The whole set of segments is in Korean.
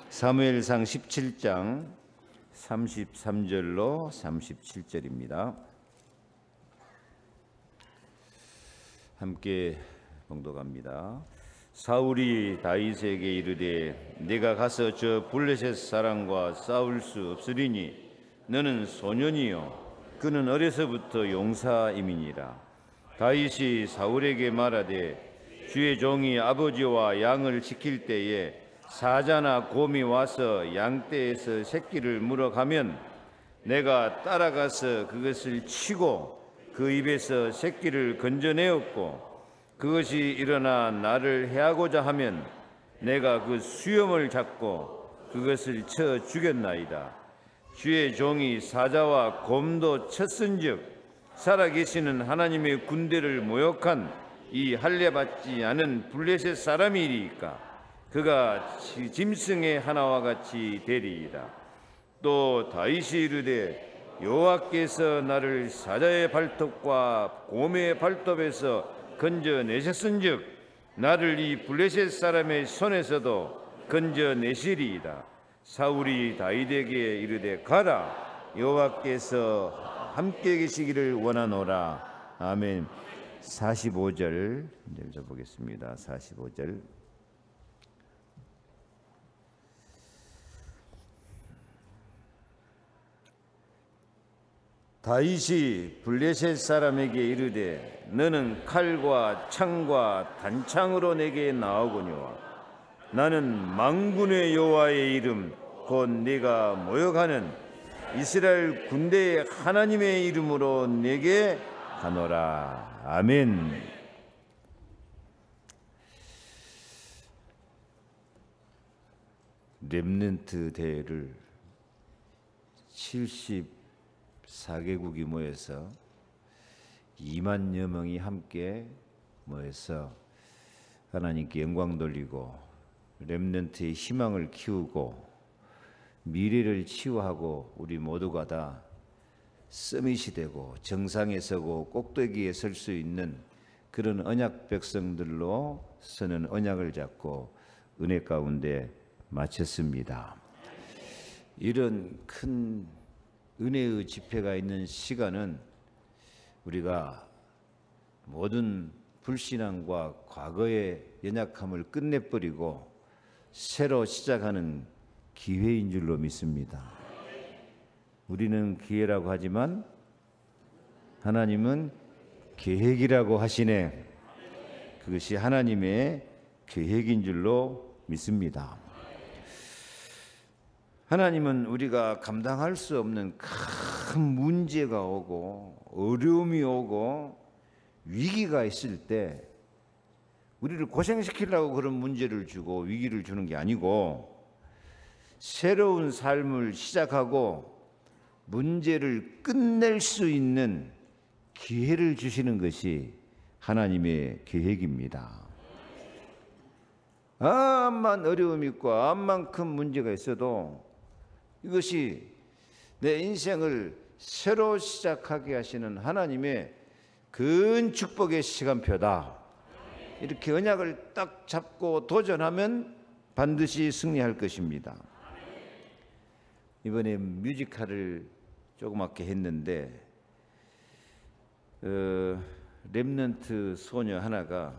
사무엘상 17장 33절로 37절입니다. 함께 봉독합니다. 사울이 다윗에게 이르되 내가 가서 저 블레셋 사람과 싸울 수 없으리니 너는 소년이요 그는 어려서부터 용사임이니라. 다윗이 사울에게 말하되 주의 종이 아버지와 양을 지킬 때에 사자나 곰이 와서 양떼에서 새끼를 물어가면 내가 따라가서 그것을 치고 그 입에서 새끼를 건져내었고 그것이 일어나 나를 해하고자 하면 내가 그 수염을 잡고 그것을 쳐 죽였나이다. 주의 종이 사자와 곰도 쳤은즉 살아계시는 하나님의 군대를 모욕한 이 할례받지 않은 블레셋 사람이리이까 그가 짐승의 하나와 같이 되리이다. 또 다윗이 이르되 여호와께서 나를 사자의 발톱과 곰의 발톱에서 건져내셨은즉 나를 이 블레셋 사람의 손에서도 건져내시리이다. 사울이 다윗에게 이르되 가라 여호와께서 함께 계시기를 원하노라. 아멘. 45절 읽어보겠습니다. 45절. 다윗이 블레셋 사람에게 이르되 너는 칼과 창과 단창으로 내게 나오거니와 나는 만군의 여호와의 이름 곧 네가 모욕하는 이스라엘 군대의 하나님의 이름으로 내게 가노라. 아멘. 렘넌트 대회를 74개국이 모여서 2만여 명이 함께 모여서 하나님께 영광 돌리고 렘넌트의 희망을 키우고 미래를 치유하고 우리 모두가 다 서밋이 되고 정상에 서고 꼭대기에 설 수 있는 그런 언약 백성들로 서는 언약을 잡고 은혜 가운데 마쳤습니다. 이런 큰 은혜의 집회가 있는 시간은 우리가 모든 불신앙과 과거의 연약함을 끝내버리고 새로 시작하는 기회인 줄로 믿습니다. 우리는 기회라고 하지만 하나님은 계획이라고 하시네. 그것이 하나님의 계획인 줄로 믿습니다. 하나님은 우리가 감당할 수 없는 큰 문제가 오고 어려움이 오고 위기가 있을 때 우리를 고생시키려고 그런 문제를 주고 위기를 주는 게 아니고 새로운 삶을 시작하고 문제를 끝낼 수 있는 기회를 주시는 것이 하나님의 계획입니다. 암만 어려움이 있고 암만 큰 문제가 있어도 이것이 내 인생을 새로 시작하게 하시는 하나님의 큰 축복의 시간표다. 이렇게 언약을 딱 잡고 도전하면 반드시 승리할 것입니다. 이번에 뮤지컬을 조그맣게 했는데 렘넌트 소녀 하나가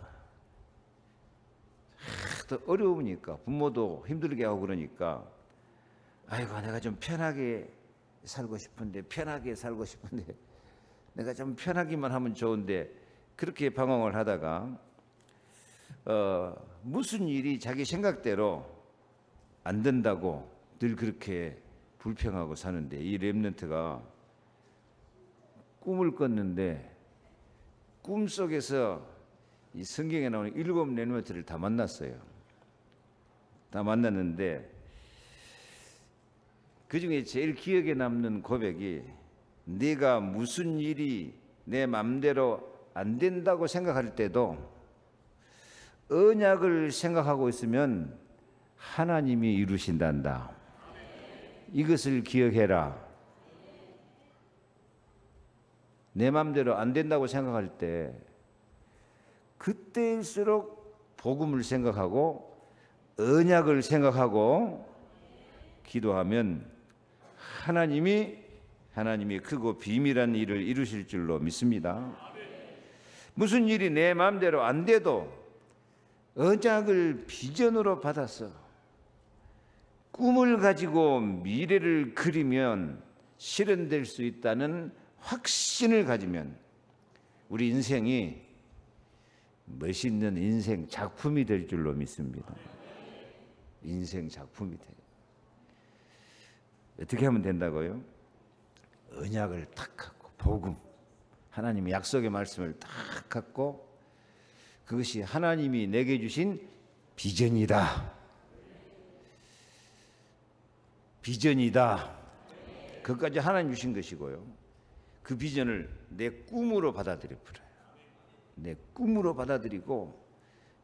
하도 어려우니까 부모도 힘들게 하고 그러니까 아이고 내가 좀 편하게 살고 싶은데 내가 좀 편하기만 하면 좋은데 그렇게 방황을 하다가 무슨 일이 자기 생각대로 안 된다고 늘 그렇게 불평하고 사는데 이 렘넌트가 꿈을 꿨는데 꿈속에서 이 성경에 나오는 7 렘넌트를 다 만났어요. 다 만났는데 그중에 제일 기억에 남는 고백이 네가 무슨 일이 내 맘대로 안 된다고 생각할 때도 언약을 생각하고 있으면 하나님이 이루신단다. 이것을 기억해라. 내 맘대로 안 된다고 생각할 때 그때일수록 복음을 생각하고 언약을 생각하고 기도하면 하나님이 크고 비밀한 일을 이루실 줄로 믿습니다. 무슨 일이 내 마음대로 안 돼도 언약을 비전으로 받아서 꿈을 가지고 미래를 그리면 실현될 수 있다는 확신을 가지면 우리 인생이 멋있는 인생 작품이 될 줄로 믿습니다. 인생 작품이 돼요. 어떻게 하면 된다고요? 언약을 딱 갖고 복음, 하나님의 약속의 말씀을 딱 갖고 그것이 하나님이 내게 주신 비전이다. 비전이다. 그것까지 하나님 주신 것이고요. 그 비전을 내 꿈으로 받아들여 버려요. 내 꿈으로 받아들이고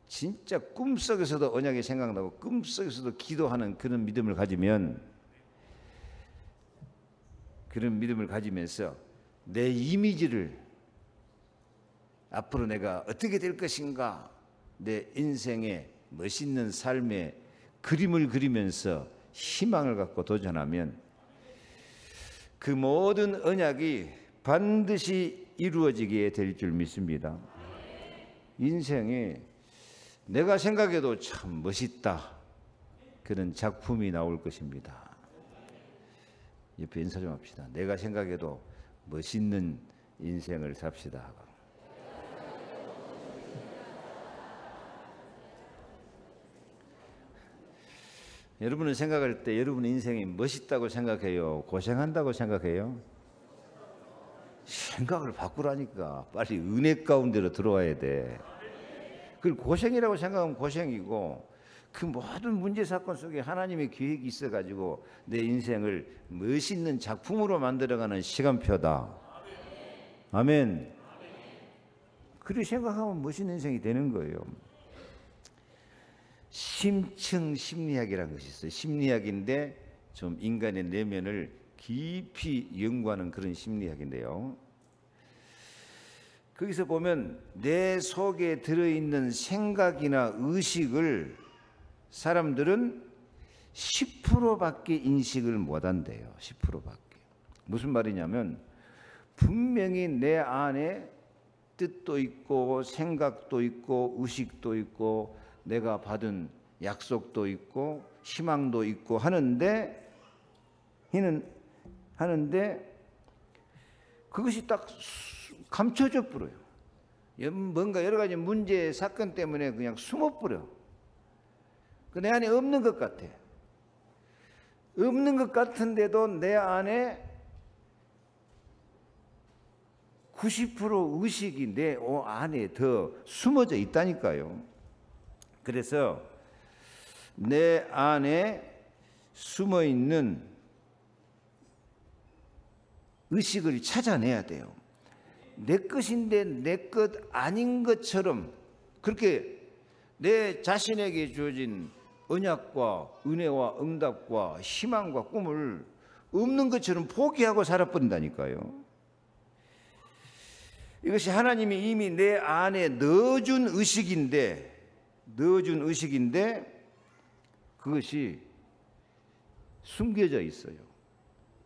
진짜 꿈속에서도 언약이 생각나고 꿈속에서도 기도하는 그런 믿음을 가지면서 내 이미지를 앞으로 내가 어떻게 될 것인가, 내 인생의 멋있는 삶의 그림을 그리면서 희망을 갖고 도전하면 그 모든 언약이 반드시 이루어지게 될 줄 믿습니다. 인생에 내가 생각해도 참 멋있다 그런 작품이 나올 것입니다. 옆에 인사 좀 합시다. 내가 생각해도 멋있는 인생을 삽시다. 여러분은 생각할 때 여러분 인생이 멋있다고 생각해요? 고생한다고 생각해요? 생각을 바꾸라니까. 빨리 은혜 가운데로 들어와야 돼. 그걸 고생이라고 생각하면 고생이고 그 모든 문제 사건 속에 하나님의 계획이 있어가지고 내 인생을 멋있는 작품으로 만들어가는 시간표다. 아멘. 그렇게 생각하면 멋있는 인생이 되는 거예요. 심층 심리학이라는 것이 있어요. 심리학인데 좀 인간의 내면을 깊이 연구하는 그런 심리학인데요. 거기서 보면 내 속에 들어있는 생각이나 의식을 사람들은 10%밖에 인식을 못한대요. 10%밖에. 무슨 말이냐면 분명히 내 안에 뜻도 있고 생각도 있고 의식도 있고 내가 받은 약속도 있고 희망도 있고 하는데 그것이 딱 감춰져 버려요. 뭔가 여러 가지 문제 사건 때문에 그냥 숨어버려. 내 안에 없는 것 같아. 없는 것 같은데도 내 안에 90% 의식이 내 안에 더 숨어져 있다니까요. 그래서 내 안에 숨어 있는 의식을 찾아내야 돼요. 내 것인데 내 것 아닌 것처럼 그렇게 내 자신에게 주어진 언약과 은혜와 응답과 희망과 꿈을 없는 것처럼 포기하고 살아버린다니까요. 이것이 하나님이 이미 내 안에 넣어준 의식인데 그것이 숨겨져 있어요.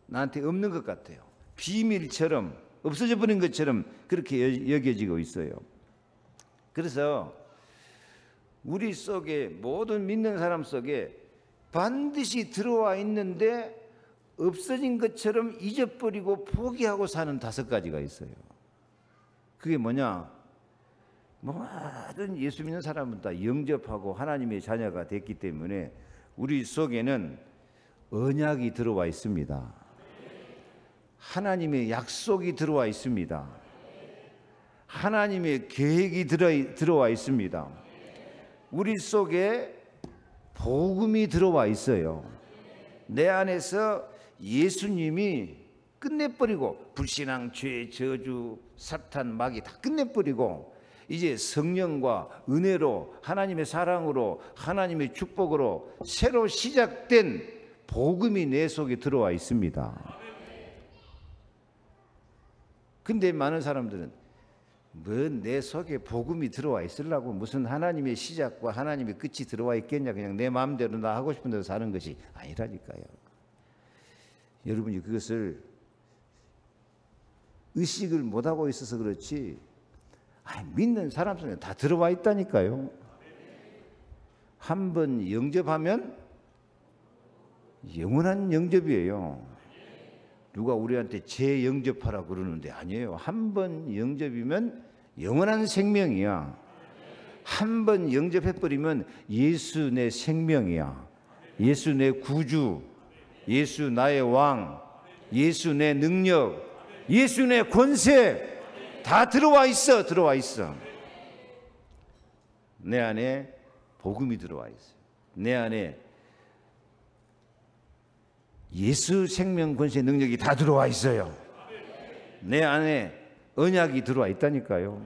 나한테 없는 것 같아요. 비밀처럼 없어져 버린 것처럼 그렇게 여겨지고 있어요. 그래서 우리 속에 모든 믿는 사람 속에 반드시 들어와 있는데 없어진 것처럼 잊어버리고 포기하고 사는 5가지가 있어요. 그게 뭐냐? 모든 예수 믿는 사람은 다 영접하고 하나님의 자녀가 됐기 때문에 우리 속에는 언약이 들어와 있습니다. 하나님의 약속이 들어와 있습니다. 하나님의 계획이 들어와 있습니다. 우리 속에 복음이 들어와 있어요. 내 안에서 예수님이 끝내버리고 불신앙, 죄, 저주, 사탄, 마귀 다 끝내버리고 이제 성령과 은혜로 하나님의 사랑으로 하나님의 축복으로 새로 시작된 복음이 내 속에 들어와 있습니다. 근데 많은 사람들은 뭐 내 속에 복음이 들어와 있으려고 무슨 하나님의 시작과 하나님의 끝이 들어와 있겠냐, 그냥 내 마음대로 나 하고 싶은 대로 사는 것이 아니라니까요. 여러분이 그것을 의식을 못하고 있어서 그렇지 믿는 사람 속에 다 들어와 있다니까요. 한 번 영접하면 영원한 영접이에요. 누가 우리한테 재영접하라 그러는데 아니에요. 한 번 영접이면 영원한 생명이야. 한 번 영접해버리면 예수 내 생명이야. 예수 내 구주, 예수 나의 왕, 예수 내 능력, 예수 내 권세 다 들어와 있어. 들어와 있어. 내 안에 복음이 들어와 있어요. 내 안에 예수 생명 권세 능력이 다 들어와 있어요. 내 안에 언약이 들어와 있다니까요.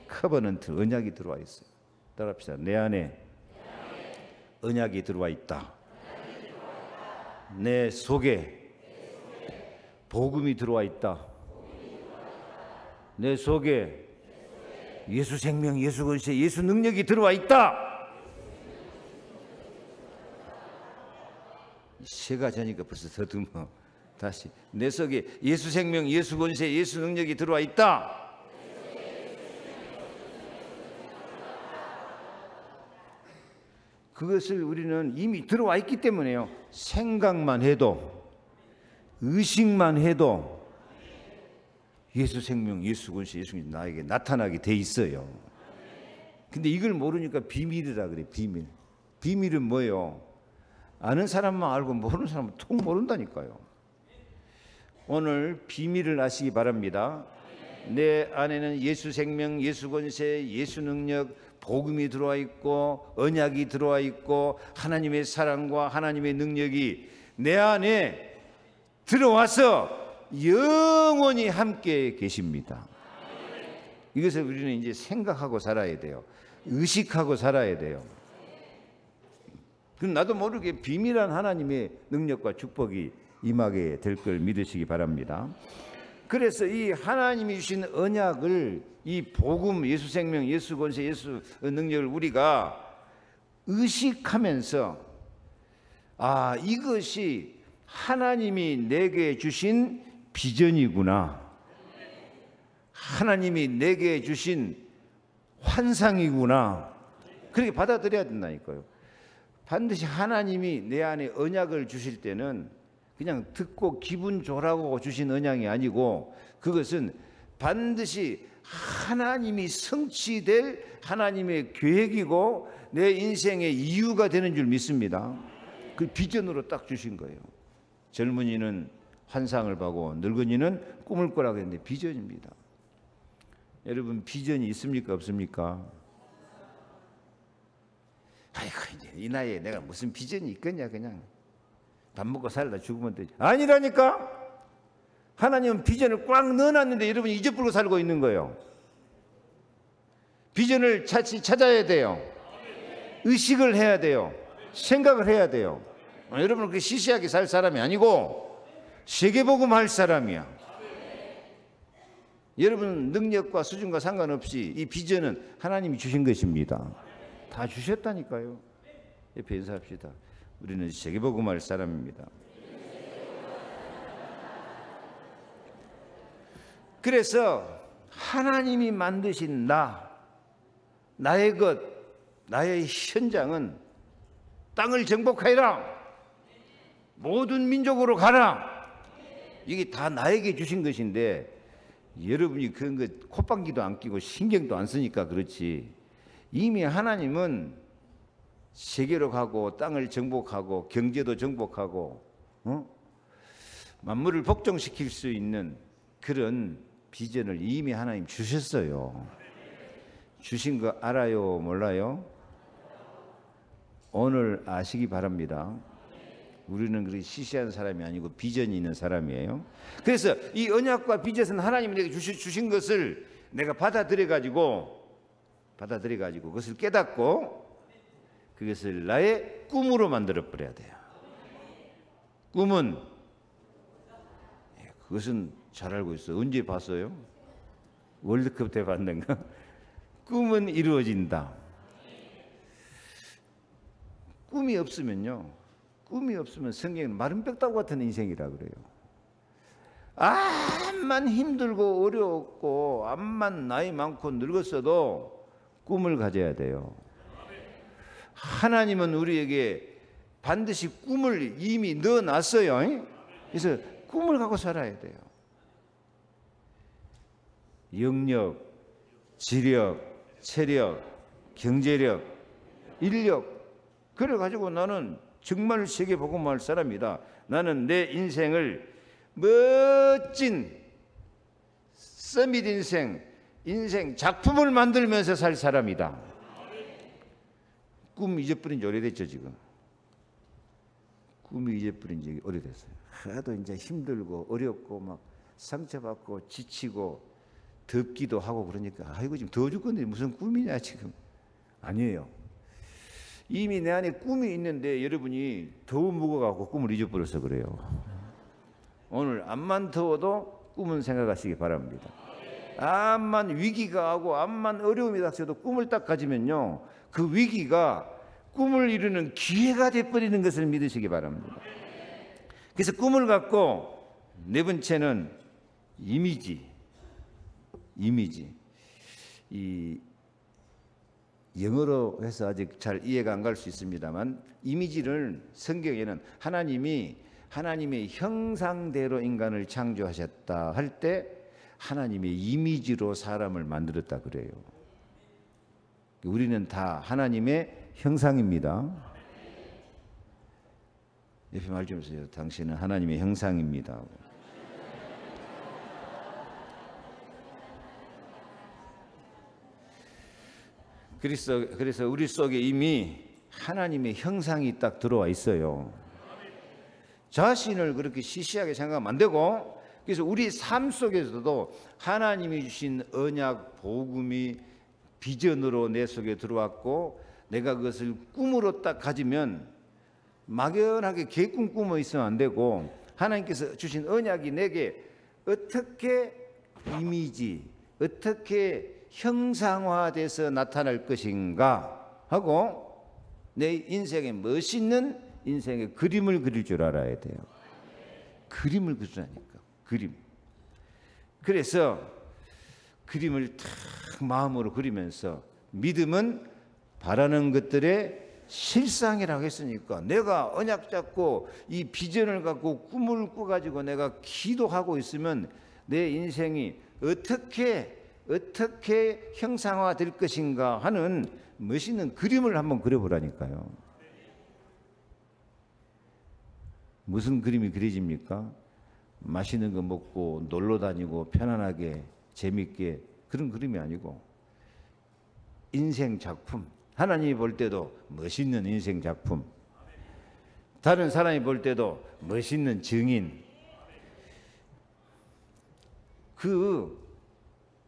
커버넌트 언약이 들어와 있어요. 따라합시다. 내 안에 언약이 들어와 있다. 내 속에 복음이 들어와 있다. 내 속에 예수 생명, 예수 권세, 예수 능력이 들어와 있다. 세 가지 하니까 벌써 더듬어. 다시 내 속에 예수 생명, 예수 권세, 예수 능력이 들어와 있다. 그것을 우리는 이미 들어와 있기 때문에요. 생각만 해도, 의식만 해도 예수 생명, 예수 권세, 예수 능력이 나에게 나타나게 돼 있어요. 근데 이걸 모르니까 비밀이라 그래. 비밀. 비밀은 뭐예요? 아는 사람만 알고 모르는 사람은 통 모른다니까요. 오늘 비밀을 아시기 바랍니다. 내 안에는 예수 생명, 예수 권세, 예수 능력, 복음이 들어와 있고 언약이 들어와 있고 하나님의 사랑과 하나님의 능력이 내 안에 들어와서 영원히 함께 계십니다. 이것을 우리는 이제 생각하고 살아야 돼요. 의식하고 살아야 돼요. 그럼 나도 모르게 비밀한 하나님의 능력과 축복이 임하게 될 걸 믿으시기 바랍니다. 그래서 이 하나님이 주신 언약을, 이 복음, 예수 생명, 예수 권세, 예수 능력을 우리가 의식하면서 이것이 하나님이 내게 주신 비전이구나. 하나님이 내게 주신 환상이구나. 그렇게 받아들여야 된다니까요. 반드시 하나님이 내 안에 언약을 주실 때는 그냥 듣고 기분 좋으라고 주신 언약이 아니고 그것은 반드시 하나님이 성취될 하나님의 계획이고 내 인생의 이유가 되는 줄 믿습니다. 그 비전으로 딱 주신 거예요. 젊은이는 환상을 보고 늙은이는 꿈을 꾸라고 했는데 비전입니다. 여러분 비전이 있습니까 없습니까? 아이고 이제 이 나이에 내가 무슨 비전이 있겠냐. 그냥 밥 먹고 살다 죽으면 되지. 아니라니까. 하나님은 비전을 꽉 넣어놨는데 여러분이 잊어버리고 살고 있는 거예요. 비전을 찾아야 돼요. 의식을 해야 돼요. 생각을 해야 돼요. 여러분은 그 시시하게 살 사람이 아니고 세계복음 할 사람이야. 여러분 능력과 수준과 상관없이 이 비전은 하나님이 주신 것입니다. 다 주셨다니까요. 옆에 인사합시다. 우리는 세계복음 할 사람입니다. 그래서 하나님이 만드신 나의 것, 나의 현장은 땅을 정복하여라. 모든 민족으로 가라. 이게 다 나에게 주신 것인데 여러분이 그런 거 콧방귀도 안 끼고 신경도 안 쓰니까 그렇지. 이미 하나님은 세계로 가고 땅을 정복하고 경제도 정복하고 만물을 복종시킬 수 있는 그런 비전을 이미 하나님 주셨어요. 주신 거 알아요? 몰라요? 오늘 아시기 바랍니다. 우리는 그렇게 시시한 사람이 아니고 비전이 있는 사람이에요. 그래서 이 언약과 비전은 하나님이 내게 주신 것을 내가 받아들여가지고 그것을 깨닫고 그것을 나의 꿈으로 만들어 버려야 돼요. 꿈은 그것은 잘 알고 있어. 언제 봤어요? 월드컵 때 봤는가? 꿈은 이루어진다. 꿈이 없으면요. 꿈이 없으면 성경은 마른 뼈다구 같은 인생이라 그래요. 암만 힘들고 어려웠고 암만 나이 많고 늙었어도 꿈을 가져야 돼요. 하나님은 우리에게 반드시 꿈을 이미 넣어놨어요. 그래서 꿈을 갖고 살아야 돼요. 영역, 지력, 체력, 경제력, 인력, 그래가지고 나는 정말 세계 복음화할 사람이다. 나는 내 인생을 멋진 서밋 인생 작품을 만들면서 살 사람이다. 꿈 잊어버린 지 오래됐죠. 지금 꿈이 잊어버린 지 오래됐어요. 하도 이제 힘들고 어렵고 막 상처받고 지치고 덥기도 하고 그러니까 아이고 지금 더워 죽겠는데 무슨 꿈이냐 지금. 아니에요. 이미 내 안에 꿈이 있는데 여러분이 더워 묵어갖고 꿈을 잊어버려서 그래요. 오늘 암만 더워도 꿈은 생각하시기 바랍니다. 암만 위기가 하고 암만 어려움이 닥쳐도 꿈을 딱 가지면요, 그 위기가 꿈을 이루는 기회가 돼버리는 것을 믿으시기 바랍니다. 그래서 꿈을 갖고 네 번째는 이미지. 이 영어로 해서 아직 잘 이해가 안 갈 수 있습니다만, 이미지를 성경에는 하나님이 하나님의 형상대로 인간을 창조하셨다 할 때 하나님의 이미지로 사람을 만들었다 그래요. 우리는 다 하나님의 형상입니다. 옆에 말 좀 해주세요. 당신은 하나님의 형상입니다. 그래서 우리 속에 이미 하나님의 형상이 딱 들어와 있어요. 자신을 그렇게 시시하게 생각하면 안 되고, 그래서 우리 삶 속에서도 하나님이 주신 언약, 복음이 비전으로 내 속에 들어왔고, 내가 그것을 꿈으로 딱 가지면 막연하게 개꿈 꾸며 있으면 안 되고, 하나님께서 주신 언약이 내게 어떻게 이미지, 어떻게 형상화돼서 나타날 것인가 하고 내 인생에 멋있는 인생의 그림을 그릴 줄 알아야 돼요. 그림을 그리라니까. 그림. 그래서 그림을 탁 마음으로 그리면서, 믿음은 바라는 것들의 실상이라고 했으니까 내가 언약 잡고 이 비전을 갖고 꿈을 꾸가지고 내가 기도하고 있으면 내 인생이 어떻게 형상화될 것인가 하는 멋있는 그림을 한번 그려보라니까요. 무슨 그림이 그려집니까? 맛있는 거 먹고 놀러 다니고 편안하게 재밌게, 그런 그림이 아니고 인생 작품, 하나님이 볼 때도 멋있는 인생 작품, 다른 사람이 볼 때도 멋있는 증인, 그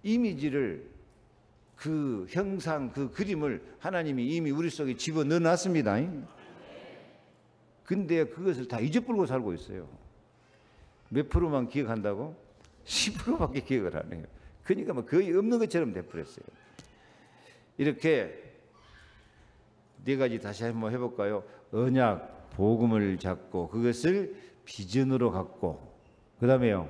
이미지를, 그 형상, 그 그림을 하나님이 이미 우리 속에 집어넣어 놨습니다. 근데 그것을 다 잊어버리고 살고 있어요. 몇 프로만 기억한다고? 10%밖에 기억을 안 해요. 그러니까 뭐 거의 없는 것처럼 돼버렸어요. 이렇게 네 가지 다시 한번 해볼까요? 언약, 복음을 잡고 그것을 비전으로 갖고, 그 다음에요,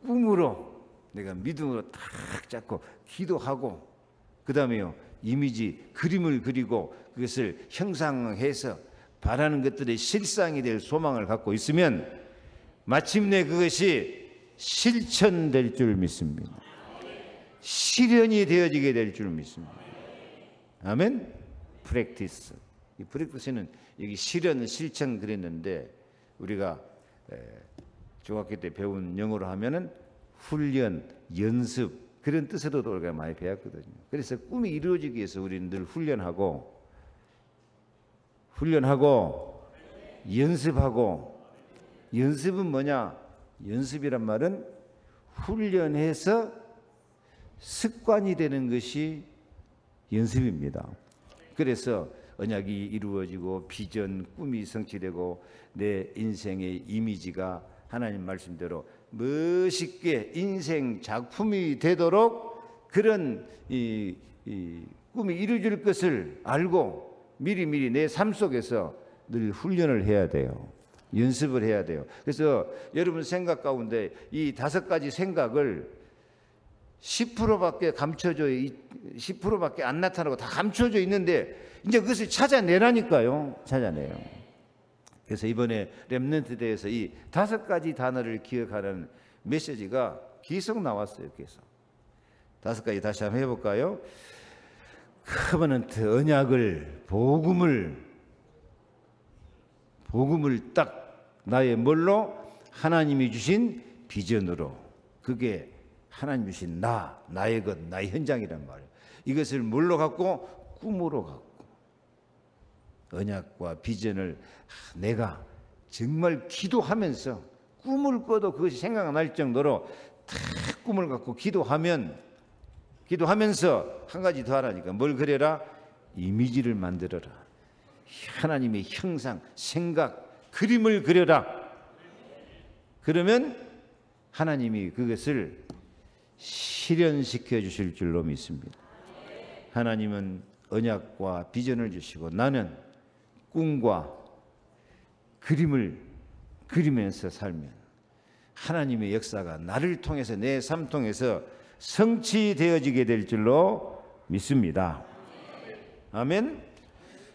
꿈으로 내가 믿음으로 탁 잡고 기도하고, 그 다음에요, 이미지, 그림을 그리고 그것을 형상해서 바라는 것들의 실상이 될 소망을 갖고 있으면 마침내 그것이 실천될 줄 믿습니다. 실현이 되어지게 될 줄 믿습니다. 아멘. 프랙티스. 이 프랙티스는 여기 실현, 실천 그랬는데 우리가 중학교 때 배운 영어로 하면은 훈련, 연습, 그런 뜻으로도 우리가 많이 배웠거든요. 그래서 꿈이 이루어지기 위해서 우리는 늘 훈련하고 연습하고. 연습은 뭐냐? 연습이란 말은 훈련해서 습관이 되는 것이 연습입니다. 그래서 언약이 이루어지고 비전, 꿈이 성취되고 내 인생의 이미지가 하나님 말씀대로 멋있게 인생 작품이 되도록 그런 꿈이 이루어질 것을 알고 미리미리 내 삶 속에서 늘 훈련을 해야 돼요. 연습을 해야 돼요. 그래서 여러분 생각 가운데 이 5가지 생각을 10%밖에 감춰져 10%밖에 안 나타나고 다 감춰져 있는데 이제 그것을 찾아내라니까요. 찾아내요. 그래서 이번에 렘넌트 대회에서 이 5가지 단어를 기억하라는 메시지가 계속 나왔어요. 계속 5가지 다시 한번 해볼까요? 커버넌트, 언약을, 복음을 딱 나의 뭘로? 하나님이 주신 비전으로. 그게 하나님 주신 나의 것, 나의 현장이란 말이에요. 이것을 뭘로 갖고? 꿈으로 갖고. 언약과 비전을 내가 정말 기도하면서 꿈을 꿔도 그것이 생각날 정도로 다 꿈을 갖고 기도하면서 한 가지 더 하라니까. 뭘 그려라? 이미지를 만들어라. 하나님의 형상, 생각, 그림을 그려라. 그러면 하나님이 그것을 실현시켜 주실 줄로 믿습니다. 하나님은 언약과 비전을 주시고 나는 꿈과 그림을 그리면서 살면 하나님의 역사가 나를 통해서 내 삶 통해서 성취되어지게 될 줄로 믿습니다. 아멘.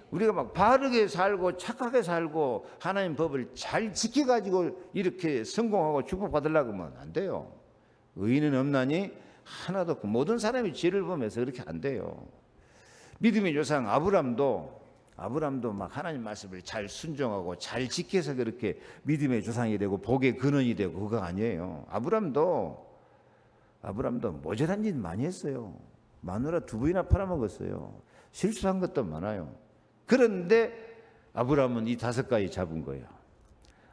우리가 막 바르게 살고 착하게 살고 하나님 법을 잘 지켜가지고 이렇게 성공하고 축복받으려고 하면 안 돼요. 의인은 없나니 하나도 없고 모든 사람이 죄를 범해서 그렇게 안 돼요. 믿음의 조상 아브람도 막 하나님 말씀을 잘 순종하고 잘 지켜서 그렇게 믿음의 조상이 되고 복의 근원이 되고 그거 아니에요. 아브람도 모자란 짓 많이 했어요. 마누라 2번이나 팔아먹었어요. 실수한 것도 많아요. 그런데 아브람은 이 5가지 잡은 거예요.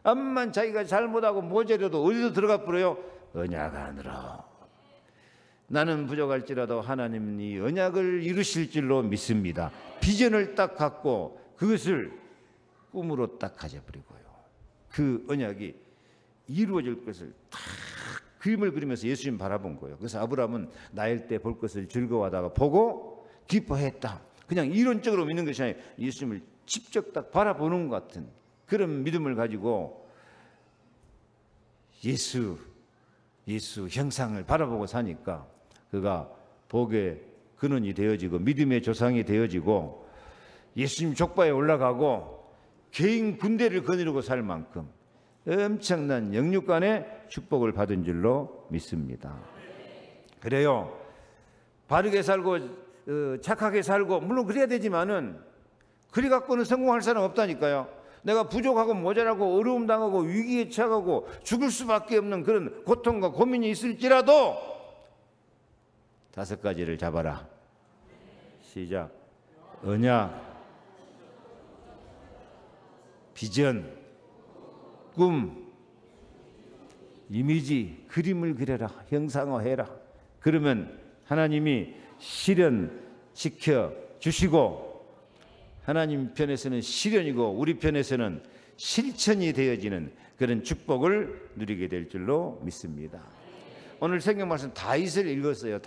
암만 자기가 잘못하고 모자라도 어디도 들어가 버려요. 언약 안으로. 나는 부족할지라도 하나님이 언약을 이루실 줄로 믿습니다. 비전을 딱 갖고 그것을 꿈으로 딱 가져버리고요. 그 언약이 이루어질 것을 딱 그림을 그리면서 예수님 바라본 거예요. 그래서 아브라함은 나일 때 볼 것을 즐거워하다가 보고 기뻐했다. 그냥 이론적으로 믿는 것이 아니라 예수님을 직접 딱 바라보는 것 같은 그런 믿음을 가지고 예수 형상을 바라보고 사니까 그가 복의 근원이 되어지고 믿음의 조상이 되어지고 예수님 족바에 올라가고 개인 군대를 거느리고 살 만큼 엄청난 영육간의 축복을 받은 줄로 믿습니다. 그래요. 바르게 살고 착하게 살고 물론 그래야 되지만은 그리 갖고는 성공할 사람 없다니까요. 내가 부족하고 모자라고 어려움 당하고 위기에 처하고 죽을 수밖에 없는 그런 고통과 고민이 있을지라도 5가지를 잡아라. 시작. 언약, 비전, 꿈, 이미지, 그림을 그려라. 형상화해라. 그러면 하나님이 실현시켜 주시고 하나님 편에서는 실현이고 우리 편에서는 실천이 되어지는 그런 축복을 누리게 될 줄로 믿습니다. 오늘 성경 말씀 다윗을 읽었어요.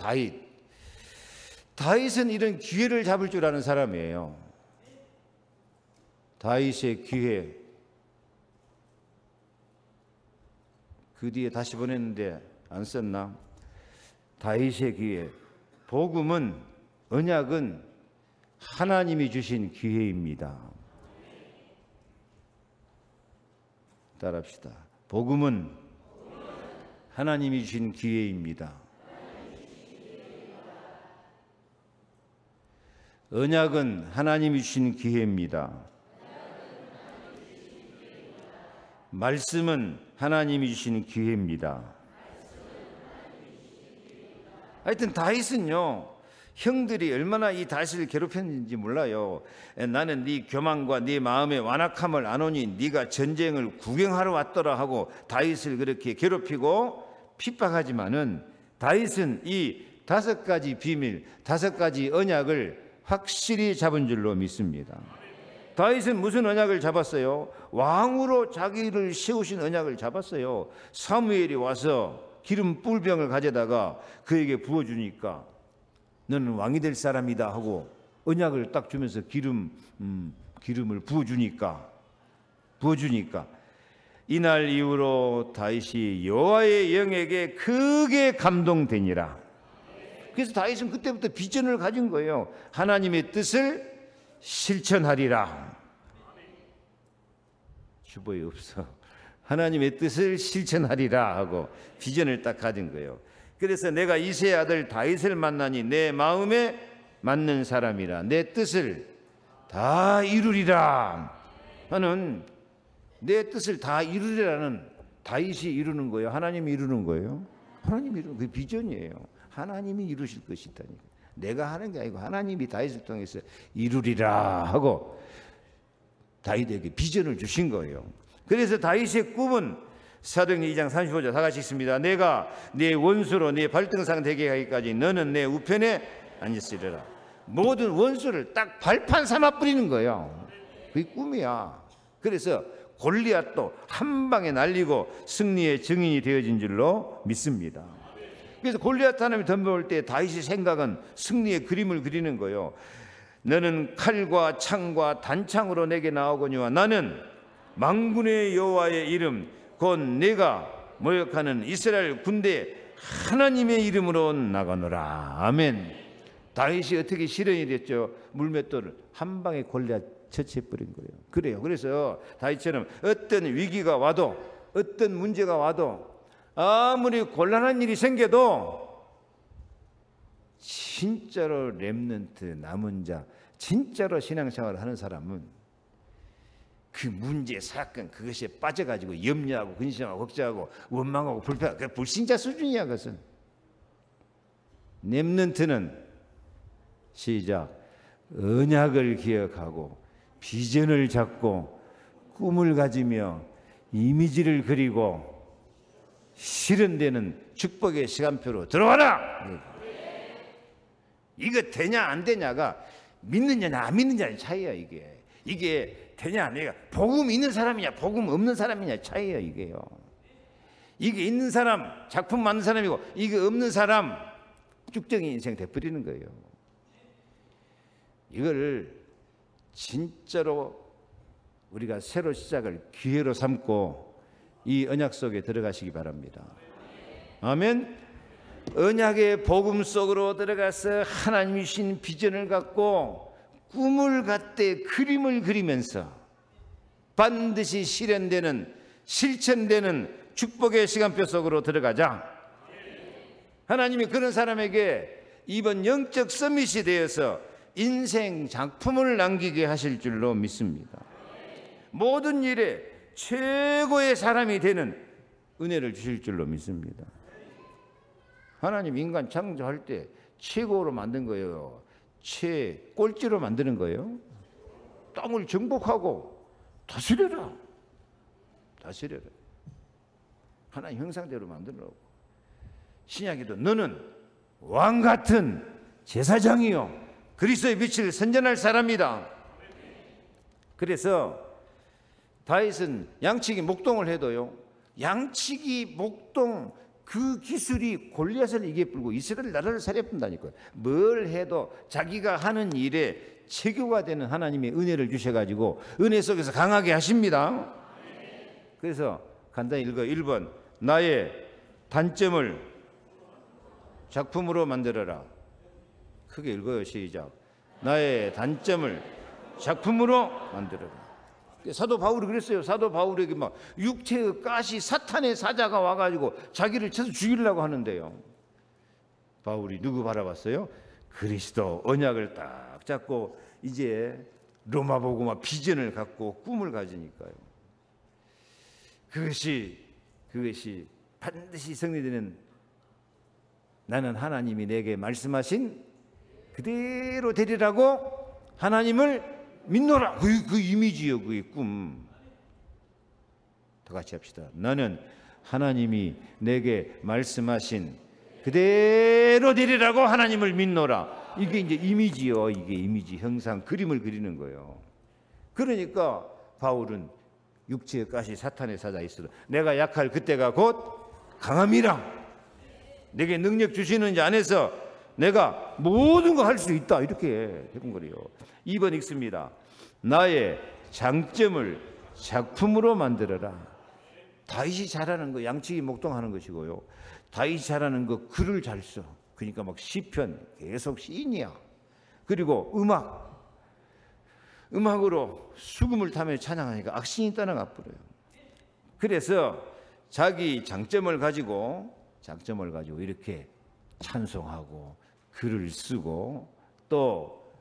다윗은 이런 기회를 잡을 줄 아는 사람이에요. 다윗의 기회 그 뒤에 다시 보냈는데 안 썼나? 다윗의 기회. 복음은 언약은 하나님이 주신 기회입니다. 따라합시다. 복음은 하나님이 주신 기회입니다. 언약은 하나님이 주신 기회입니다. 말씀은 하나님이 주신 기회입니다. 하여튼 다윗은요, 형들이 얼마나 이 다윗을 괴롭혔는지 몰라요. 나는 네 교만과 네 마음의 완악함을 아노니 네가 전쟁을 구경하러 왔더라 하고 다윗을 그렇게 괴롭히고 핍박하지만은 다윗은 이 5가지 비밀, 5가지 언약을 확실히 잡은 줄로 믿습니다. 다윗은 무슨 언약을 잡았어요? 왕으로 자기를 세우신 언약을 잡았어요. 사무엘이 와서 기름 뿔병을 가져다가 그에게 부어주니까 너는 왕이 될 사람이다 하고 언약을 딱 주면서 기름을 부어주니까 부어주니까 이날 이후로 다윗이 여호와의 영에게 크게 감동되니라. 그래서 다윗은 그때부터 비전을 가진 거예요. 하나님의 뜻을 실천하리라. 주보에 없어. 하나님의 뜻을 실천하리라 하고 비전을 딱 가진 거예요. 그래서 내가 이새의 아들 다윗을 만나니 내 마음에 맞는 사람이라 내 뜻을 다 이루리라 하는, 내 뜻을 다 이루리라는 다윗이 이루는 거예요? 하나님이 이루는 거예요? 하나님이 이루는, 그 비전이에요. 하나님이 이루실 것이다니까. 내가 하는 게 아니고 하나님이 다윗을 통해서 이루리라 하고 다윗에게 비전을 주신 거예요. 그래서 다윗의 꿈은 사도행전 2장 35절 다 같이 읽습니다. 내가 네 원수로 네 발등상 되게 하기까지 너는 내 우편에 앉았으리라. 모든 원수를 딱 발판 삼아 뿌리는 거예요. 그게 꿈이야. 그래서 골리앗도 한 방에 날리고 승리의 증인이 되어진 줄로 믿습니다. 그래서 골리앗 하나님이 덤벼올 때 다윗의 생각은 승리의 그림을 그리는 거예요. 너는 칼과 창과 단창으로 내게 나오거니와 나는 만군의 여호와의 이름 곧 내가 모욕하는 이스라엘 군대 하나님의 이름으로 나가노라. 아멘. 다윗이 어떻게 실현이 됐죠? 물맷돌을 한 방에 골리앗 처치해버린 거예요. 그래요. 그래서 다윗처럼 어떤 위기가 와도, 어떤 문제가 와도, 아무리 곤란한 일이 생겨도 진짜로 렘넌트 남은 자, 진짜로 신앙생활을 하는 사람은 그 문제, 사건, 그것에 빠져가지고 염려하고 근심하고 걱정하고 원망하고 불평하고, 그 불신자 수준이야. 그것은. 렘넌트는 시작, 언약을 기억하고 비전을 잡고 꿈을 가지며 이미지를 그리고 실현되는 축복의 시간표로 들어와라. 이거 되냐 안 되냐가 믿느냐 안 믿느냐의 차이야. 이게 되냐 안 되냐, 복음 있는 사람이냐 복음 없는 사람이냐 차이야. 이게 있는 사람 작품 만든 사람이고 이게 없는 사람 쭉정이 인생 돼버리는 거예요. 이걸 진짜로 우리가 새로 시작을 기회로 삼고 이 언약 속에 들어가시기 바랍니다. 아멘. 언약의 복음 속으로 들어가서 하나님이 주신 비전을 갖고 꿈을 갖되 그림을 그리면서 반드시 실현되는, 실천되는 축복의 시간표 속으로 들어가자. 하나님이 그런 사람에게 이번 영적 서밋이 되어서 인생 작품을 남기게 하실 줄로 믿습니다. 모든 일에 최고의 사람이 되는 은혜를 주실 줄로 믿습니다. 하나님 인간 창조할 때 최고로 만든 거예요. 꼴찌로 만드는 거예요. 땅을 정복하고 다스려라. 하나님 형상대로 만들라고. 신약에도 너는 왕 같은 제사장이요 그리스도의 빛을 선전할 사람이다. 그래서 다윗은 양치기 목동을 해도요, 양치기 목동 그 기술이 골리앗을 이겨불고 이스라엘 나라를 살려본다니까요. 뭘 해도 자기가 하는 일에 체교가 되는 하나님의 은혜를 주셔가지고 은혜 속에서 강하게 하십니다. 그래서 간단히 읽어. 1번 나의 단점을 작품으로 만들어라. 크게 읽어요. 시작. 나의 단점을 작품으로 만들어라. 사도 바울이 그랬어요. 사도 바울에게 막 육체의 가시 사탄의 사자가 와가지고 자기를 쳐서 죽이려고 하는데요. 바울이 누구 바라봤어요? 그리스도 언약을 딱 잡고 이제 로마 보고 막 비전을 갖고 꿈을 가지니까요. 그것이 반드시 성리되는, 나는 하나님이 내게 말씀하신 그대로 되리라고 하나님을 믿노라. 그 이미지요. 그게 꿈. 다 같이 합시다. 나는 하나님이 내게 말씀하신 그대로 되리라고 하나님을 믿노라. 이게 이제 이미지요. 이게 이미지, 형상, 그림을 그리는 거예요. 그러니까 바울은 육체의 가시 사탄의 사자 있어도 내가 약할 그때가 곧 강함이라. 내게 능력 주시는 자 안에서 내가 모든 거 할 수 있다. 이렇게 해본 거래요. 2번 읽습니다. 나의 장점을 작품으로 만들어라. 다윗이 잘하는 거 양치기 목동하는 것이고요. 다윗이 잘하는 거 글을 잘 써. 그러니까 막 시편 계속 시인이야. 그리고 음악으로 수금을 타며 찬양하니까 악신이 떠나가 버려요. 그래서 자기 장점을 가지고 이렇게 찬송하고 글을 쓰고 또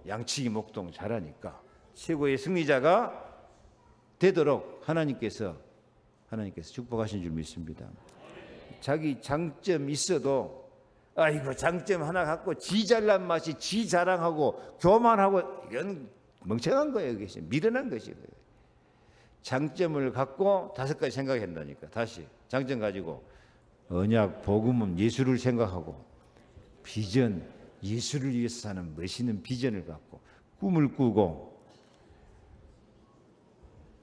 양치기 목동 잘하니까 최고의 승리자가 되도록 하나님께서 축복하신 줄 믿습니다. 자기 장점 있어도 아이고 장점 하나 갖고 지 잘난 맛이 지 자랑하고 교만하고 이건 멍청한 거예요. 이게 미련한 것이에요. 장점을 갖고 5가지 생각한다니까. 다시 장점 가지고 언약, 복음은 예수를 생각하고 비전, 예수를 위해서 사는 멋있는 비전을 갖고 꿈을 꾸고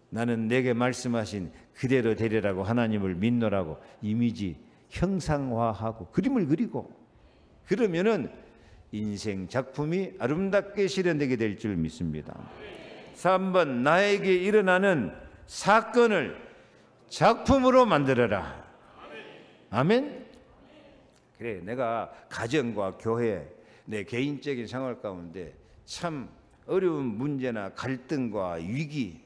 나는 내게 말씀하신 그대로 되리라고 하나님을 믿노라고 이미지 형상화하고 그림을 그리고 그러면은 인생 작품이 아름답게 실현되게 될 줄 믿습니다. 3번 나에게 일어나는 사건을 작품으로 만들어라. 아멘. 그래, 내가 가정과 교회, 내 개인적인 생활 가운데 참 어려운 문제나 갈등과 위기,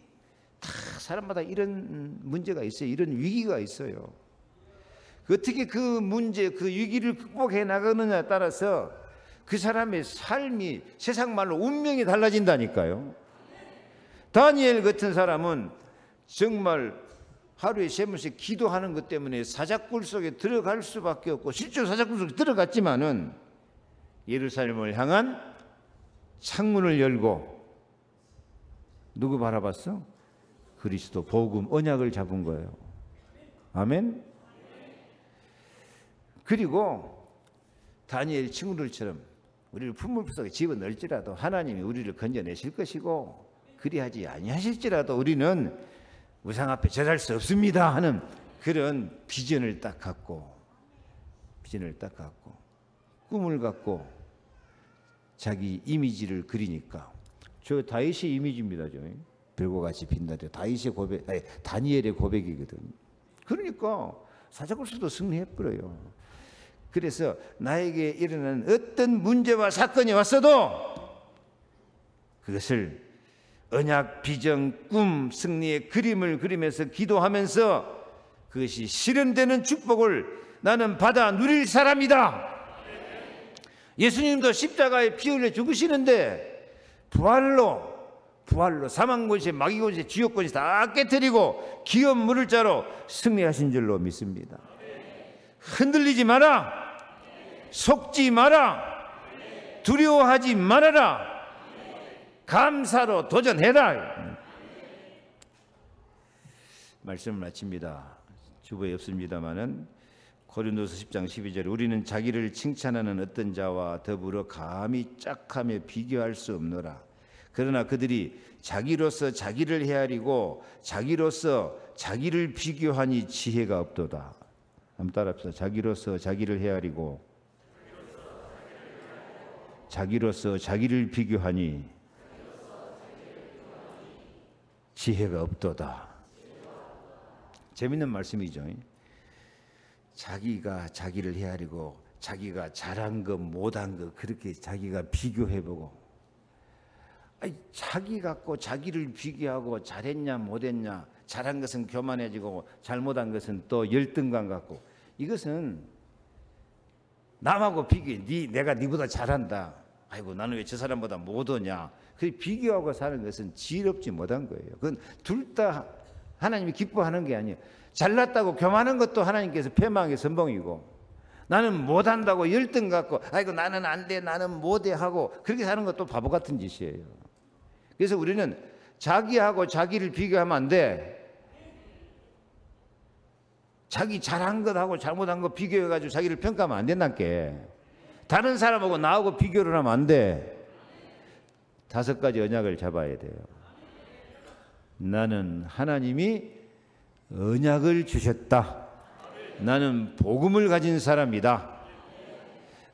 다 사람마다 이런 문제가 있어요. 이런 위기가 있어요. 어떻게 그 문제, 그 위기를 극복해 나가느냐에 따라서 그 사람의 삶이 세상 말로 운명이 달라진다니까요. 다니엘 같은 사람은 정말 하루에 3번씩 기도하는 것 때문에 사자굴 속에 들어갈 수밖에 없고 실제로 사자굴 속에 들어갔지만은 예루살렘을 향한 창문을 열고 누구 바라봤어? 그리스도 복음 언약을 잡은 거예요. 아멘. 그리고 다니엘 친구들처럼 우리를 풀물 속에 집어넣을지라도 하나님이 우리를 건져내실 것이고 그리하지 아니하실지라도 우리는 우상 앞에 절할 수 없습니다 하는 그런 비전을 딱 갖고 꿈을 갖고 자기 이미지를 그리니까 저 다윗의 이미지입니다. 저 별과 같이 빛나죠. 다윗의 고백, 아니, 다니엘의 고백이거든. 그러니까 사자굴서도 승리해버려요. 그래서 나에게 일어나는 어떤 문제와 사건이 왔어도 그것을 언약, 비전, 꿈, 승리의 그림을 그리면서 기도하면서 그것이 실현되는 축복을 나는 받아 누릴 사람이다. 예수님도 십자가에 피 흘려 죽으시는데 부활로 사망권세, 마귀권세, 지옥권세 다 깨뜨리고 기업 물을 자로 승리하신 줄로 믿습니다. 흔들리지 마라. 속지 마라. 두려워하지 말아라. 감사로 도전해라. 말씀을 마칩니다. 주보에 없습니다마는 고린도서 10장 12절 우리는 자기를 칭찬하는 어떤 자와 더불어 감히 짝하며 비교할 수 없노라. 그러나 그들이 자기로서 자기를 헤아리고 자기로서 자기를 비교하니 지혜가 없도다. 한번 따라합시다. 자기로서 자기를 헤아리고 자기로서 자기를 비교하니 지혜가 없도다. 재밌는 말씀이죠. 자기가 자기를 헤아리고 자기가 잘한 것 못한 것 그렇게 자기가 비교해보고 자기 갖고 자기를 비교하고 잘했냐 못했냐 잘한 것은 교만해지고 잘못한 것은 또 열등감 갖고 이것은 남하고 비교해. 내가 네보다 잘한다. 아이고 나는 왜 저 사람보다 못하냐. 그 비교하고 사는 것은 지혜롭지 못한 거예요. 그건 둘 다 하나님이 기뻐하는 게 아니에요. 잘났다고 교만한 것도 하나님께서 패망의 선봉이고 나는 못한다고 열등 갖고 아이고 나는 안 돼 나는 못해 하고 그렇게 사는 것도 바보 같은 짓이에요. 그래서 우리는 자기하고 자기를 비교하면 안 돼. 자기 잘한 것하고 잘못한 것 비교해가지고 자기를 평가하면 안 된다니까. 다른 사람하고 나하고 비교를 하면 안 돼. 5가지 언약을 잡아야 돼요. 나는 하나님이 언약을 주셨다. 나는 복음을 가진 사람이다.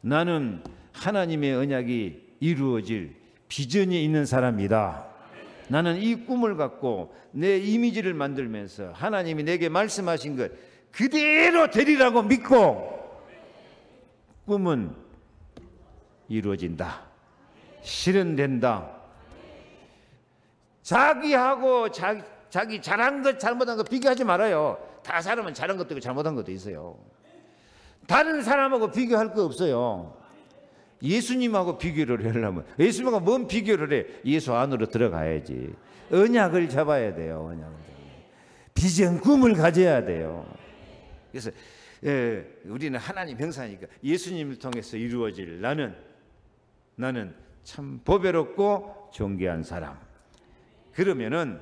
나는 하나님의 언약이 이루어질 비전이 있는 사람이다. 나는 이 꿈을 갖고 내 이미지를 만들면서 하나님이 내게 말씀하신 것 그대로 되리라고 믿고 꿈은 이루어진다. 실현된다. 자기하고 자기 잘한 것 잘못한 것 비교하지 말아요. 다 사람은 잘한 것도 있고 잘못한 것도 있어요. 다른 사람하고 비교할 거 없어요. 예수님하고 비교를 하려면 예수님하고 뭔 비교를 해? 예수 안으로 들어가야지. 언약을 잡아야 돼요. 언약을 비전 꿈을 가져야 돼요. 그래서 우리는 하나님 형상이니까 예수님을 통해서 이루어질 나는 참 보배롭고 존귀한 사람. 그러면은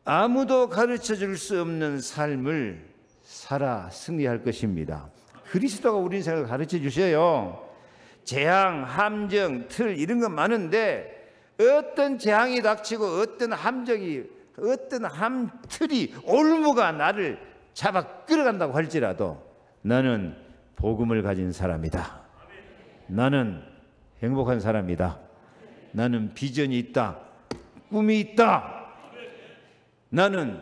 아무도 가르쳐 줄 수 없는 삶을 살아 승리할 것입니다. 그리스도가 우리 인생을 가르쳐 주셔요. 재앙, 함정, 틀 이런 건 많은데 어떤 재앙이 닥치고 어떤 함정이 어떤 함틀이 올무가 나를 잡아 끌어간다고 할지라도 나는 복음을 가진 사람이다. 나는 행복한 사람이다. 나는 비전이 있다. 꿈이 있다. 나는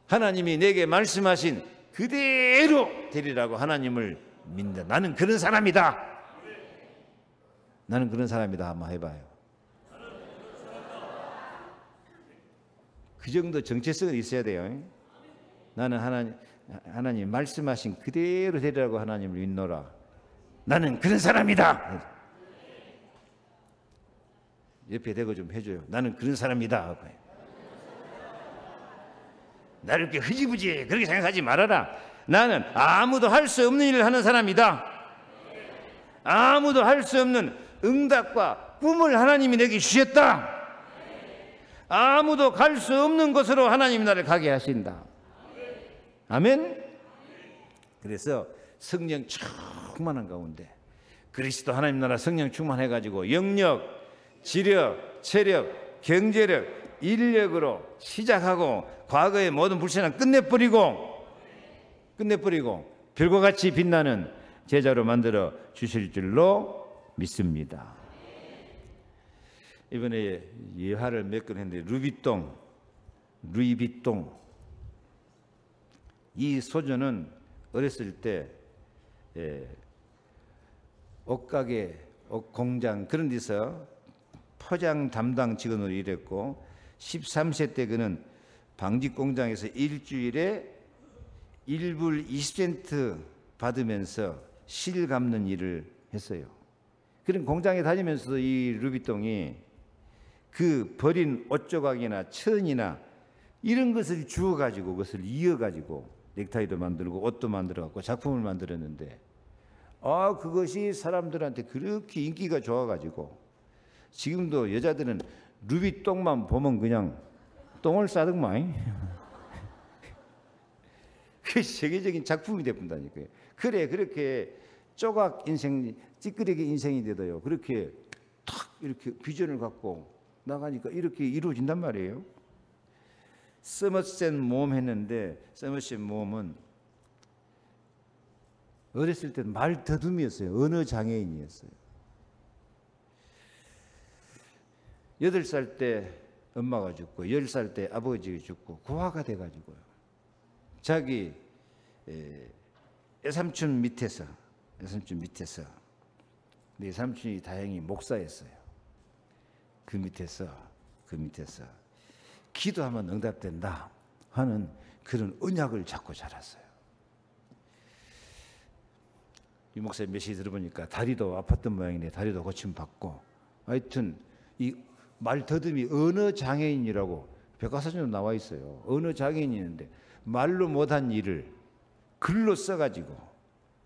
하나님이 내게 말씀하신 그대로 되리라고 하나님을 믿는다. 나는 그런 사람이다. 나는 그런 사람이다. 한번 해봐요. 그 정도 정체성은 있어야 돼요. 나는 하나님 말씀하신 그대로 되리라고 하나님을 믿노라. 나는 그런 사람이다. 옆에 대고 좀 해줘요. 나는 그런 사람이다. 나를 이렇게 흐지부지 그렇게 생각하지 말아라. 나는 아무도 할 수 없는 일을 하는 사람이다. 아무도 할 수 없는 응답과 꿈을 하나님이 내게 주셨다. 아무도 갈 수 없는 곳으로 하나님이 나를 가게 하신다. 아멘. 그래서 성령 충만한 가운데 그리스도 하나님 나라 성령 충만해가지고 영력, 지력, 체력, 경제력, 인력으로 시작하고 과거의 모든 불신앙 끝내버리고 별과 같이 빛나는 제자로 만들어 주실 줄로 믿습니다. 이번에 예화를 몇 건 했는데 루이비통 이 소녀는 어렸을 때 옷가게, 옷공장 그런 데서 포장 담당 직원으로 일했고 13세 때 그는 방직 공장에서 일주일에 1불 20센트 받으면서 실 감는 일을 했어요. 그런 공장에 다니면서도 이 루비통이 그 버린 옷 조각이나 천이나 이런 것을 주워가지고 그것을 이어가지고 넥타이도 만들고 옷도 만들어갖고 작품을 만들었는데 그것이 사람들한테 그렇게 인기가 좋아가지고 지금도 여자들은 루비똥만 보면 그냥 똥을 싸든만 그 세계적인 작품이 되본다니까요. 그래 그렇게 조각 인생 찌끄레기 인생이 되도요. 그렇게 탁 이렇게 비전을 갖고 나가니까 이렇게 이루어진단 말이에요. 서머셋 모험 했는데 서머셋 모험은 어렸을 때는 말더듬이었어요. 언어 장애인이었어요. 8살 때 엄마가 죽고 10살 때 아버지가 죽고 고아가 돼가지고요. 자기 외삼촌 밑에서 내 삼촌이 다행히 목사였어요. 그 밑에서 기도하면 응답된다 하는 그런 언약을 잡고 자랐어요. 이 목사님 메시지 들어보니까 다리도 아팠던 모양이네. 다리도 고침받고 하여튼 이 말더듬이 언어 장애인이라고 백과사전에 나와 있어요. 언어 장애인이는데 말로 못한 일을 글로 써가지고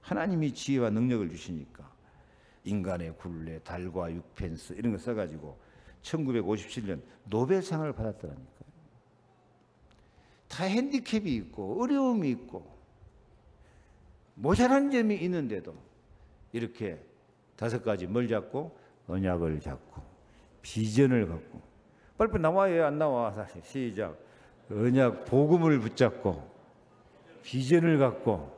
하나님이 지혜와 능력을 주시니까 인간의 굴레, 달과 육펜스 이런 거 써가지고 1957년 노벨상을 받았더라니까요. 다 핸디캡이 있고 어려움이 있고 모자란 점이 있는데도 이렇게 5가지 뭘 잡고 언약을 잡고 비전을 갖고 빨리 나와요. 안 나와. 사실 시작. 언약 복음을 붙잡고 비전을 갖고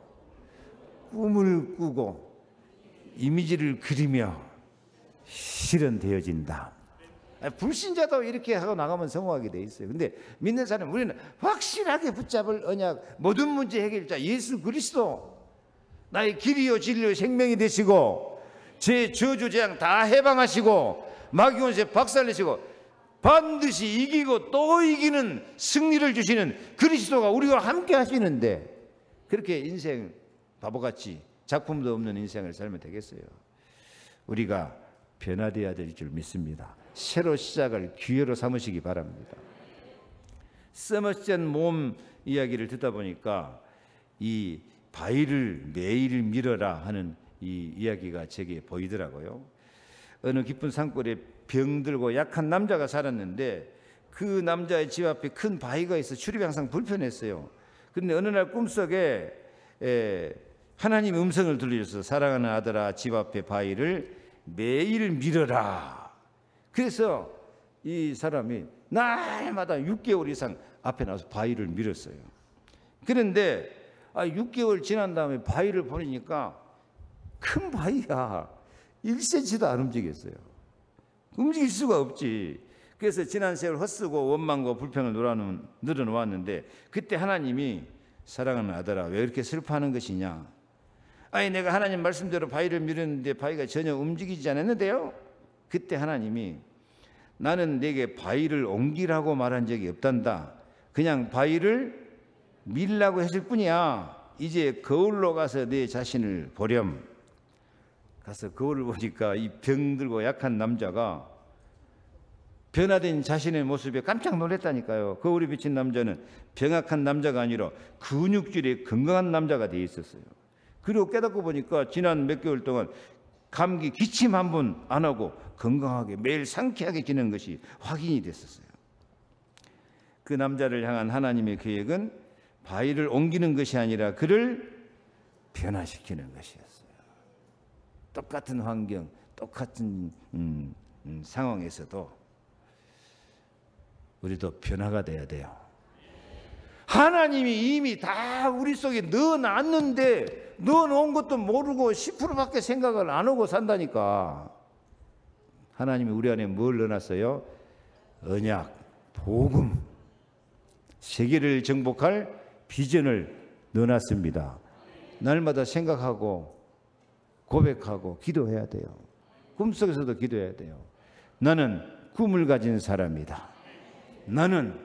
꿈을 꾸고 이미지를 그리며 실현되어진다. 불신자도 이렇게 하고 나가면 성공하게 돼 있어요. 근데 믿는 사람, 우리는 확실하게 붙잡을 언약, 모든 문제 해결자 예수 그리스도, 나의 길이요 진리요 생명이 되시고 제 저주 재앙 다 해방하시고 마귀 권세 박살내시고 반드시 이기고 또 이기는 승리를 주시는 그리스도가 우리와 함께 하시는데, 그렇게 인생 바보같이 작품도 없는 인생을 살면 되겠어요? 우리가 변화되어야 될 줄 믿습니다. 새로 시작을 기회로 삼으시기 바랍니다. 서머셋 몸 이야기를 듣다 보니까 이 바위를 매일 밀어라 하는 이 이야기가 제게 보이더라고요. 어느 깊은 산골에 병들고 약한 남자가 살았는데 그 남자의 집 앞에 큰 바위가 있어 출입이 항상 불편했어요. 그런데 어느 날 꿈속에 하나님 음성을 들려줘서 사랑하는 아들아, 집 앞에 바위를 매일 밀어라. 그래서 이 사람이 날마다 6개월 이상 앞에 나와서 바위를 밀었어요. 그런데 6개월 지난 다음에 바위를 보니까 큰 바위야 1cm도 안 움직였어요. 움직일 수가 없지. 그래서 지난 세월 헛쓰고 원망과 불평을 늘어놓았는데 그때 하나님이 사랑하는 아들아, 왜 이렇게 슬퍼하는 것이냐? 내가 하나님 말씀대로 바위를 밀었는데 바위가 전혀 움직이지 않았는데요. 그때 하나님이 나는 네게 바위를 옮기라고 말한 적이 없단다. 그냥 바위를 밀라고 했을 뿐이야. 이제 거울로 가서 네 자신을 보렴. 가서 거울을 보니까 이 병들고 약한 남자가 변화된 자신의 모습에 깜짝 놀랐다니까요. 거울에 비친 남자는 병약한 남자가 아니라 근육질의 건강한 남자가 되어 있었어요. 그리고 깨닫고 보니까 지난 몇 개월 동안 감기 기침 한 번 안 하고 건강하게 매일 상쾌하게 지내는 것이 확인이 됐었어요. 그 남자를 향한 하나님의 계획은 바위를 옮기는 것이 아니라 그를 변화시키는 것이었어요. 똑같은 환경, 똑같은 상황에서도 우리도 변화가 돼야 돼요. 하나님이 이미 다 우리 속에 넣어놨는데 넣어놓은 것도 모르고 10%밖에 생각을 안 하고 산다니까. 하나님이 우리 안에 뭘 넣어놨어요? 언약, 복음, 세계를 정복할 비전을 넣어놨습니다. 날마다 생각하고 고백하고 기도해야 돼요. 꿈속에서도 기도해야 돼요. 나는 꿈을 가진 사람이다. 나는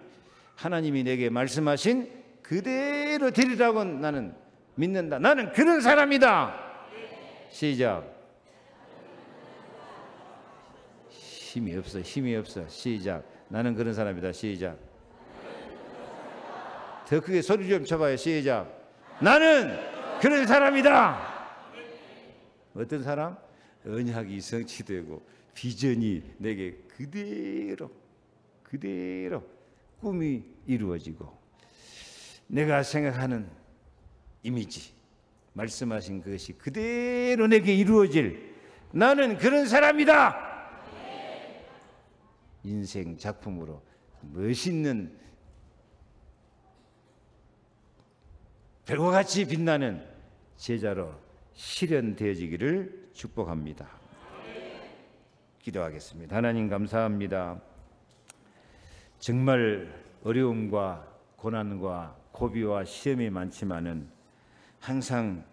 하나님이 내게 말씀하신 그대로 되리라고 나는 믿는다. 나는 그런 사람이다. 시작. 힘이 없어. 시작. 나는 그런 사람이다. 시작. 더 크게 소리 좀 쳐봐요. 시작. 나는 그런 사람이다. 어떤 사람? 언약이 성취되고 비전이 내게 그대로 꿈이 이루어지고 내가 생각하는 이미지, 말씀하신 것이 그대로 내게 이루어질, 나는 그런 사람이다. 인생 작품으로 멋있는 별과 같이 빛나는 제자로 실현되어지기를 축복합니다. 기도하겠습니다. 하나님 감사합니다. 정말 어려움과 고난과 고비와 시험이 많지만은 항상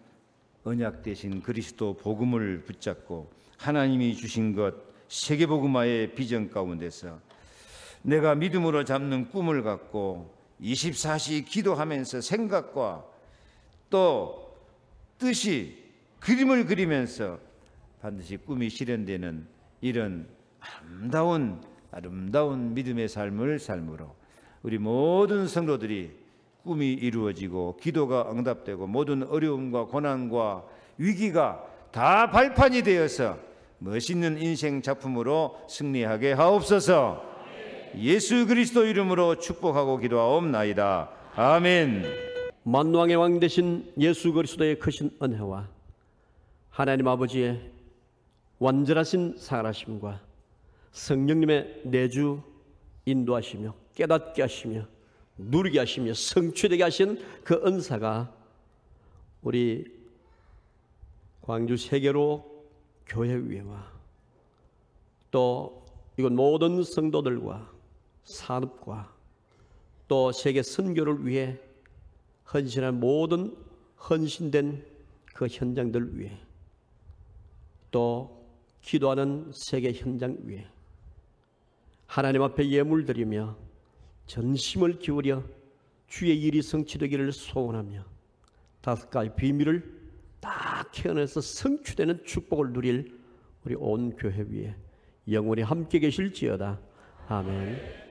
언약 되신 그리스도 복음을 붙잡고 하나님이 주신 것 세계복음화의 비전 가운데서 내가 믿음으로 잡는 꿈을 갖고 24시 기도하면서 생각과 또 뜻이 그림을 그리면서 반드시 꿈이 실현되는 이런 아름다운 믿음의 삶을 삶으로 우리 모든 성도들이 꿈이 이루어지고 기도가 응답되고 모든 어려움과 고난과 위기가 다 발판이 되어서 멋있는 인생 작품으로 승리하게 하옵소서. 예수 그리스도 이름으로 축복하고 기도하옵나이다. 아멘. 만왕의 왕 되신 예수 그리스도의 크신 은혜와 하나님 아버지의 완전하신 사랑하심과 성령님의 내주 인도하시며 깨닫게 하시며 누리게 하시며 성취되게 하신 그 은사가 우리 광주 세계로 교회 위에와 또 이곳 모든 성도들과 산업과 또 세계 선교를 위해 헌신한 모든 헌신된 그 현장들 위해 또 기도하는 세계 현장 위에 하나님 앞에 예물 드리며 전심을 기울여 주의 일이 성취되기를 소원하며 5가지 비밀을 딱 캐어내서 성취되는 축복을 누릴 우리 온 교회 위에 영원히 함께 계실지어다. 아멘.